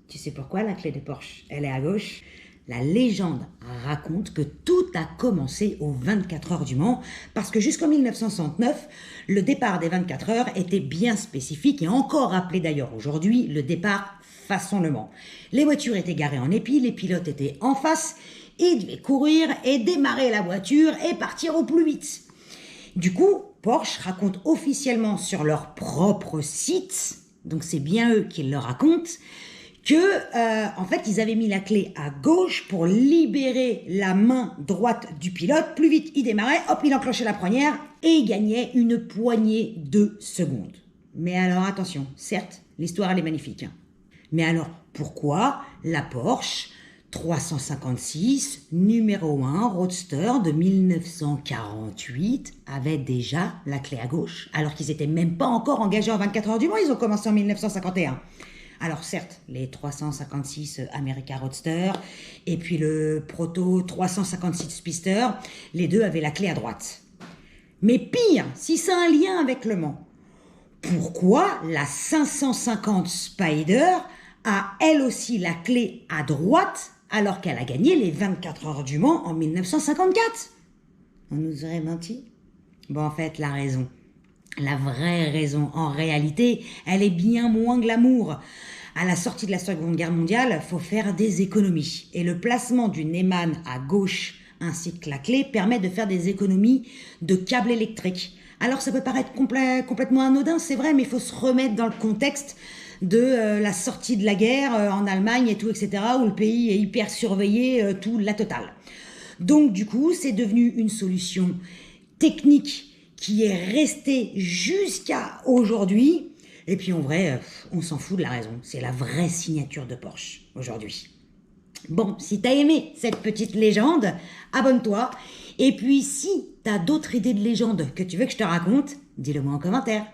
Tu sais pourquoi la clé de Porsche, elle est à gauche? La légende raconte que tout a commencé aux 24 heures du Mans, parce que jusqu'en 1969, le départ des 24 heures était bien spécifique et encore appelé d'ailleurs aujourd'hui le départ façon Le Mans. Les voitures étaient garées en épi, les pilotes étaient en face, ils devaient courir et démarrer la voiture et partir au plus vite. Du coup, Porsche raconte officiellement sur leur propre site, donc c'est bien eux qui le racontent, que en fait ils avaient mis la clé à gauche pour libérer la main droite du pilote. Plus vite il démarrait, hop, il enclenchait la première et il gagnait une poignée de secondes. Mais alors attention, certes, l'histoire elle est magnifique. Mais alors pourquoi la Porsche 356 numéro 1 Roadster de 1948 avait déjà la clé à gauche alors qu'ils n'étaient même pas encore engagés en 24 heures du Mans, ils ont commencé en 1951. Alors certes, les 356 America Roadster et puis le proto 356 Spister, les deux avaient la clé à droite. Mais pire, si ça a un lien avec Le Mans, pourquoi la 550 Spider a elle aussi la clé à droite alors qu'elle a gagné les 24 heures du Mans en 1954? On nous aurait menti? Bon, en fait, la raison, la vraie raison, en réalité, elle est bien moins glamour. À la sortie de la Seconde Guerre mondiale, faut faire des économies. Et le placement du Neyman à gauche ainsi que la clé permet de faire des économies de câbles électriques. Alors ça peut paraître complètement anodin, c'est vrai, mais il faut se remettre dans le contexte de la sortie de la guerre en Allemagne et tout, etc., où le pays est hyper surveillé, tout la totale. Donc du coup, c'est devenu une solution technique qui est restée jusqu'à aujourd'hui. Et puis en vrai, on s'en fout de la raison. C'est la vraie signature de Porsche aujourd'hui. Bon, si t'as aimé cette petite légende, abonne-toi. Et puis si t'as d'autres idées de légendes que tu veux que je te raconte, dis-le moi en commentaire.